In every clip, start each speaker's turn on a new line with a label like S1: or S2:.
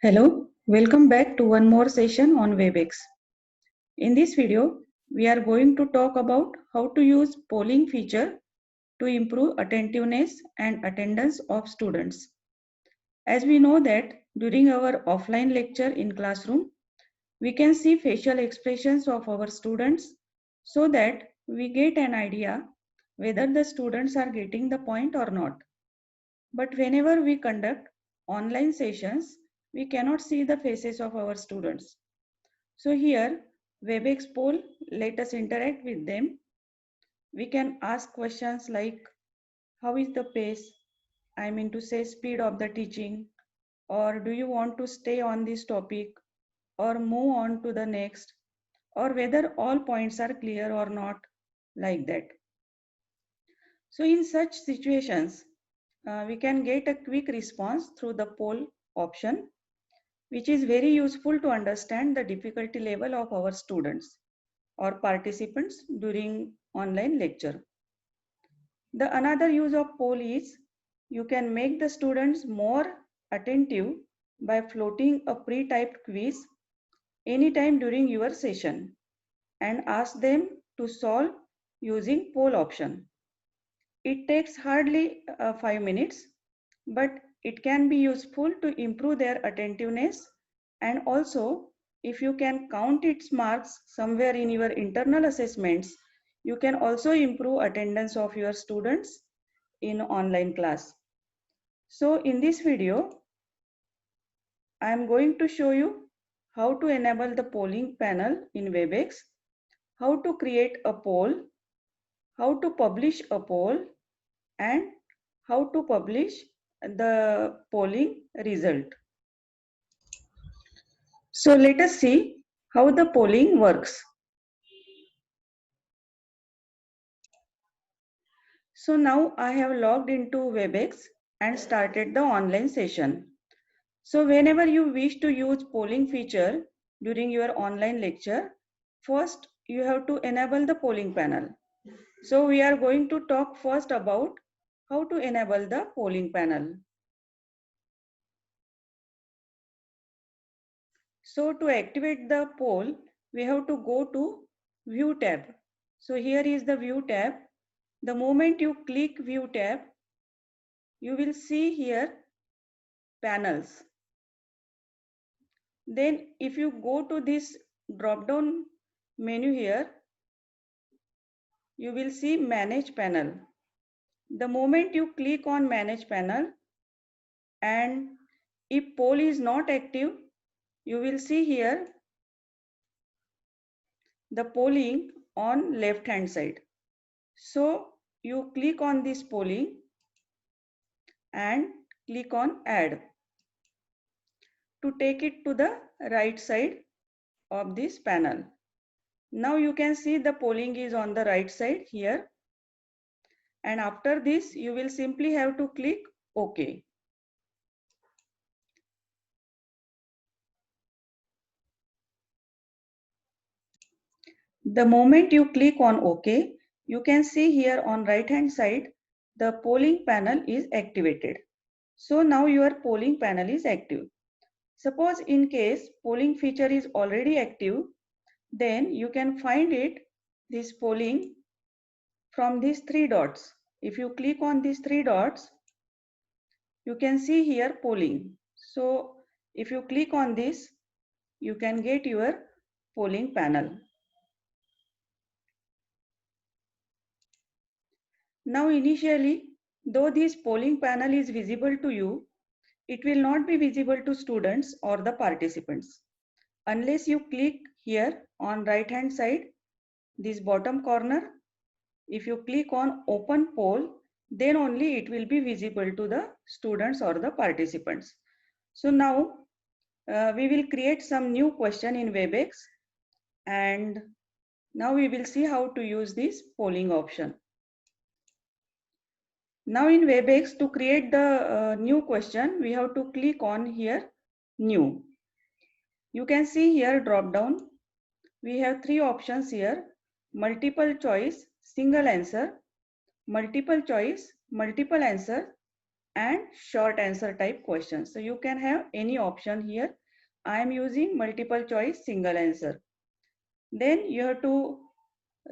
S1: Hello, welcome back to one more session on WebEx. In this video, we are going to talk about how to use polling feature to improve attentiveness and attendance of students. As we know that during our offline lecture in classroom, we can see facial expressions of our students so that we get an idea whether the students are getting the point or not. But whenever we conduct online sessions, we cannot see the faces of our students. So here, WebEx poll, let us interact with them. We can ask questions like, how is the pace? I mean to say speed of the teaching, or do you want to stay on this topic or move on to the next, or whether all points are clear or not, like that. So in such situations, we can get a quick response through the poll option, which is very useful to understand the difficulty level of our students or participants during online lecture. The another use of poll is you can make the students more attentive by floating a pre-typed quiz anytime during your session and ask them to solve using poll option. It takes hardly 5 minutes, but it can be useful to improve their attentiveness, and also if you can count its marks somewhere in your internal assessments, you can also improve attendance of your students in online class. So in this video, I am going to show you how to enable the polling panel in WebEx, how to create a poll, how to publish a poll, and how to publish the polling result. So let us see how the polling works. So now I have logged into WebEx and started the online session. So whenever you wish to use polling feature during your online lecture, first you have to enable the polling panel. So we are going to talk first about how to enable the polling panel. So to activate the poll, we have to go to View tab. So here is the View tab. The moment you click View tab, you will see here panels. Then if you go to this drop down menu here, you will see Manage Panel. The moment you click on Manage Panel, and if poll is not active, you will see here the polling on left hand side. So you click on this polling and click on Add to take it to the right side of this panel. Now you can see the polling is on the right side here, and after this you will simply have to click OK. The moment you click on OK, you can see here on right hand side the polling panel is activated. So now your polling panel is active. Suppose in case polling feature is already active, then you can find it, this polling, from these three dots. If you click on these three dots, you can see here polling. So if you click on this, you can get your polling panel. Now initially, though this polling panel is visible to you, it will not be visible to students or the participants unless you click here on right hand side, this bottom corner. If you click on open poll, then only it will be visible to the students or the participants. So now we will create some new question in WebEx, and now we will see how to use this polling option. Now in WebEx, to create the new question, we have to click on here new. You can see here drop down. We have three options here: multiple choice, single answer, multiple choice, multiple answer, and short answer type questions. So you can have any option here. I am using multiple choice single answer. Then you have to,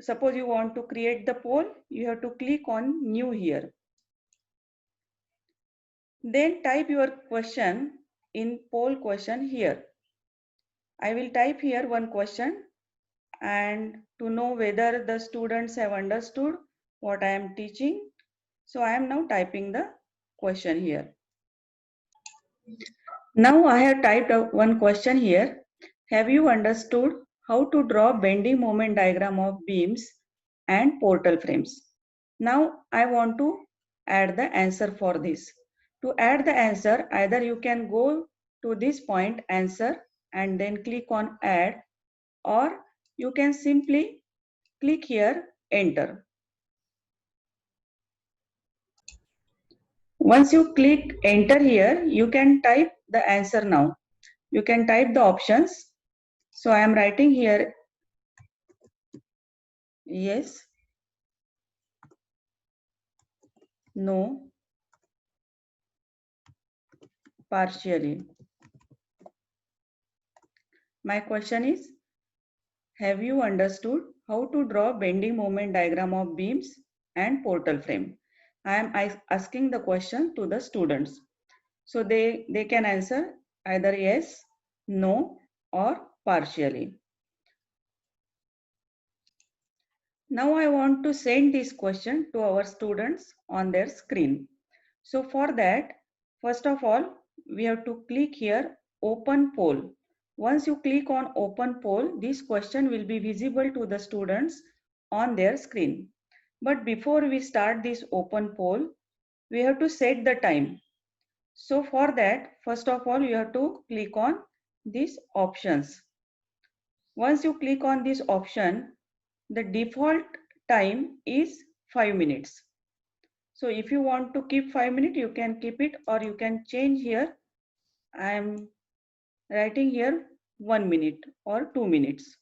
S1: suppose you want to create the poll, you have to click on new here. Then type your question in poll question here. I will type here one question, and to know whether the students have understood what I am teaching. So I am now typing the question here. Now I have typed out one question here. Have you understood how to draw bending moment diagram of beams and portal frames? Now I want to add the answer for this. To add the answer, either you can go to this point answer and then click on add, or you can simply click here enter. Once you click enter here, you can type the answer now. You can type the options. So I am writing here yes, no, partially. My question is, have you understood how to draw bending moment diagram of beams and portal frame? I am asking the question to the students. So they can answer either yes, no, or partially. Now I want to send this question to our students on their screen. So for that, first of all, we have to click here open poll. Once you click on open poll, this question will be visible to the students on their screen. But before we start this open poll, we have to set the time. So for that, first of all, you have to click on these options. Once you click on this option, the default time is 5 minutes. So if you want to keep 5 minutes, you can keep it, or you can change here. I am writing here 1 minute or 2 minutes,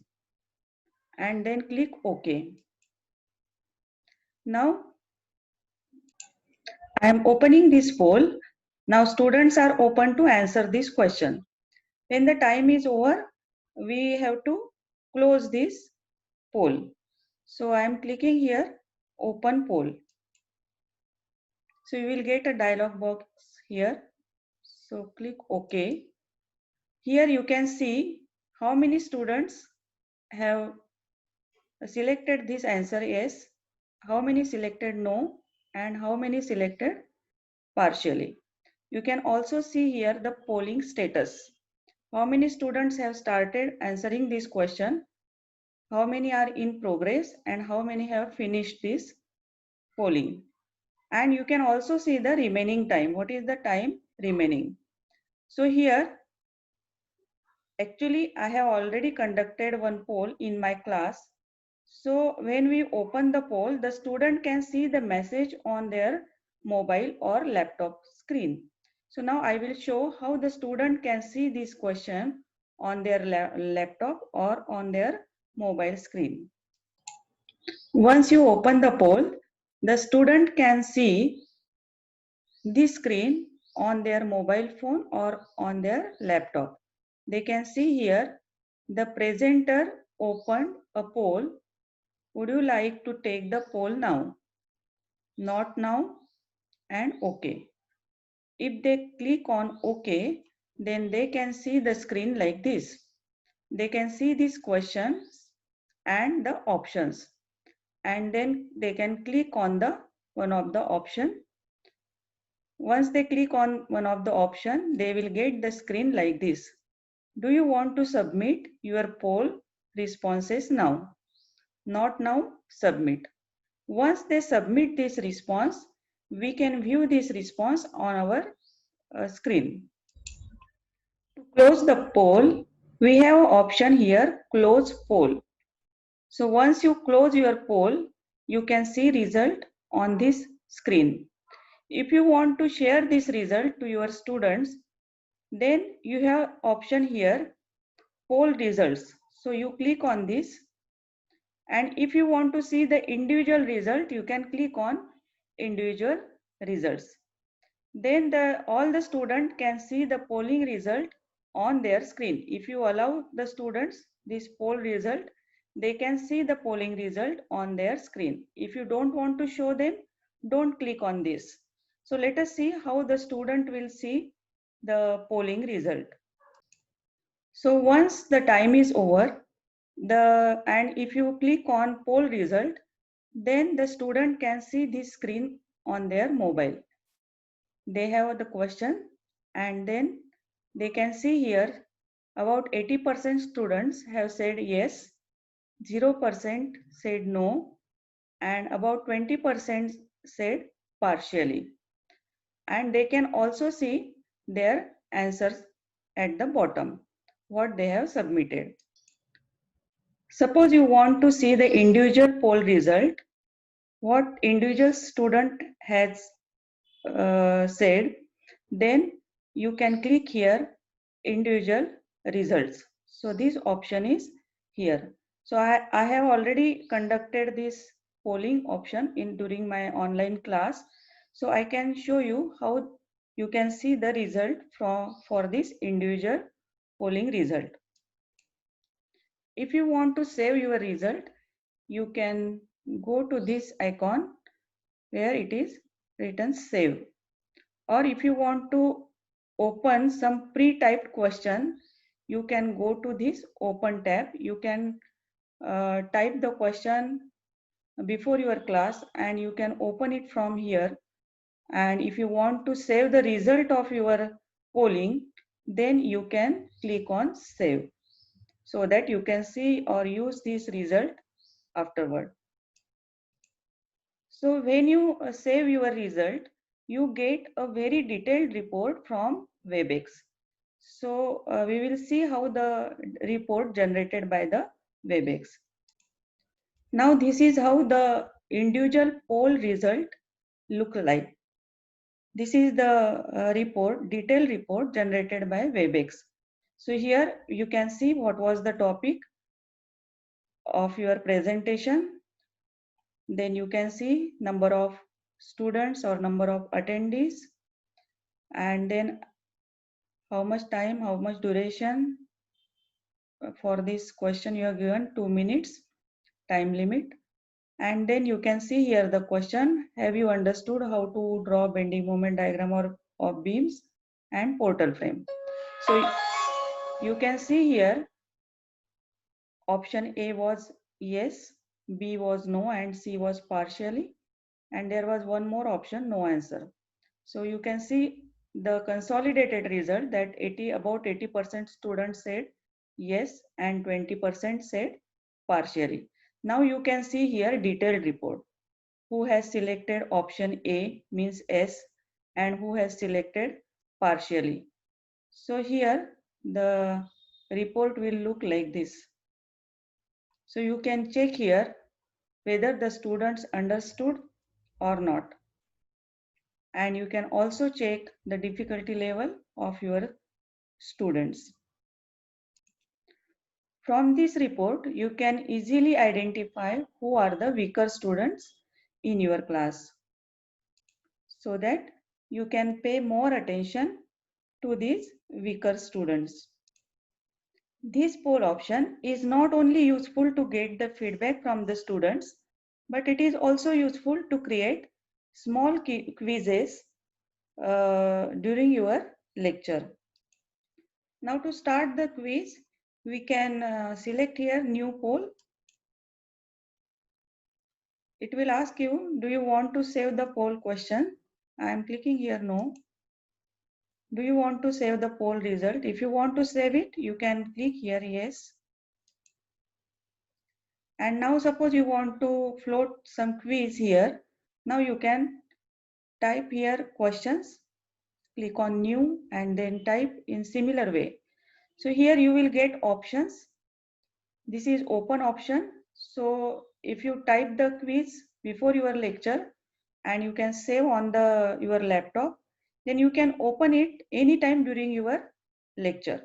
S1: and then click OK. Now I am opening this poll. Now students are open to answer this question. When the time is over, we have to close this poll. So I am clicking here open poll. So you will get a dialog box here. So click OK. Here you can see how many students have selected this answer yes, how many selected no, and how many selected partially. You can also see here the polling status. How many students have started answering this question, how many are in progress, and how many have finished this polling. And you can also see the remaining time. What is the time remaining? So here, actually, I have already conducted one poll in my class. So when we open the poll, the student can see the message on their mobile or laptop screen. So now I will show how the student can see this question on their laptop or on their mobile screen. Once you open the poll, the student can see this screen on their mobile phone or on their laptop. They can see here the presenter opened a poll. Would you like to take the poll now? Not now, and OK. If they click on OK, then they can see the screen like this. They can see these questions and the options, and then they can click on the one of the option. Once they click on one of the option, they will get the screen like this. Do you want to submit your poll responses now? Not now, submit. Once they submit this response, we can view this response on our screen. To close the poll, we have an option here, close poll. So once you close your poll, you can see result on this screen. If you want to share this result to your students, then you have option here, poll results. So you click on this, and if you want to see the individual result, you can click on individual results. Then all the student can see the polling result on their screen. If you allow the students this poll result, they can see the polling result on their screen. If you don't want to show them, don't click on this. So let us see how the student will see the polling result. So once the time is over, and if you click on poll result, then the student can see this screen on their mobile. They have the question, and then they can see here about 80% students have said yes, 0% said no, and about 20% said partially. And they can also see their answers at the bottom, what they have submitted. Suppose you want to see the individual poll result, what individual student has said, then you can click here individual results. So this option is here. So I have already conducted this polling option during my online class. So I can show you how you can see the result for this individual polling result. If you want to save your result, you can go to this icon where it is written save. Or if you want to open some pre-typed question, you can go to this open tab. You can type the question before your class and you can open it from here. And if you want to save the result of your polling, then you can click on save so that you can see or use this result afterward. So when you save your result, you get a very detailed report from WebEx. So we will see how the report generated by the WebEx. Now this is how the individual poll result look like. This is the report, detailed report generated by WebEx. So here you can see what was the topic of your presentation. Then you can see number of students or number of attendees, and then how much time, how much duration. For this question you are given 2 minutes time limit. And then you can see here the question, have you understood how to draw bending moment diagram or of beams and portal frame? So you can see here option A was yes, B was no, and C was partially, and there was one more option, no answer. So you can see the consolidated result that about 80% students said yes and 20% said partially. Now you can see here detailed report. Who has selected option A means yes, and who has selected partially. So here the report will look like this. So you can check here whether the students understood or not. And you can also check the difficulty level of your students. From this report, you can easily identify who are the weaker students in your class so that you can pay more attention to these weaker students. This poll option is not only useful to get the feedback from the students, but it is also useful to create small quizzes during your lecture. Now to start the quiz, we can select here new poll. It will ask you, do you want to save the poll question? I am clicking here no. Do you want to save the poll result? If you want to save it, you can click here yes. And now suppose you want to float some quiz here. Now you can type here questions, click on new and then type in similar way. So here you will get options. This is open option. So if you type the quiz before your lecture and you can save on your laptop, then you can open it anytime during your lecture.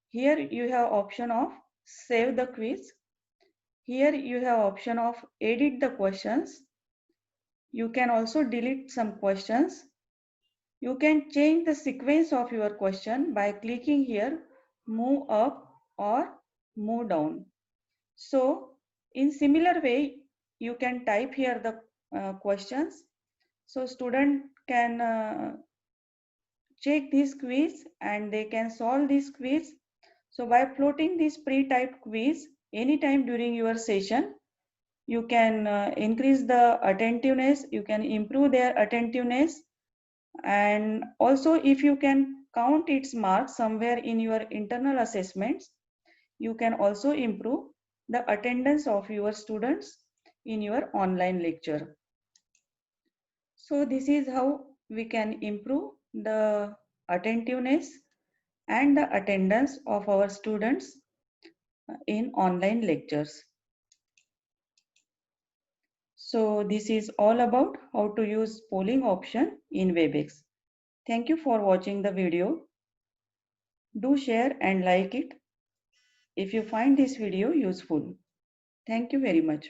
S1: Here you have option of save the quiz. Here you have option of edit the questions. You can also delete some questions. You can change the sequence of your question by clicking here, move up or move down. So in similar way, you can type here the questions. So student can check this quiz and they can solve this quiz. So by floating this pre-typed quiz anytime during your session, you can increase the attentiveness, you can improve their attentiveness, and also if you can count its marks somewhere in your internal assessments, you can also improve the attendance of your students in your online lecture. So this is how we can improve the attentiveness and the attendance of our students in online lectures. So this is all about how to use polling option in WebEx. Thank you for watching the video. Do share and like it if you find this video useful. Thank you very much.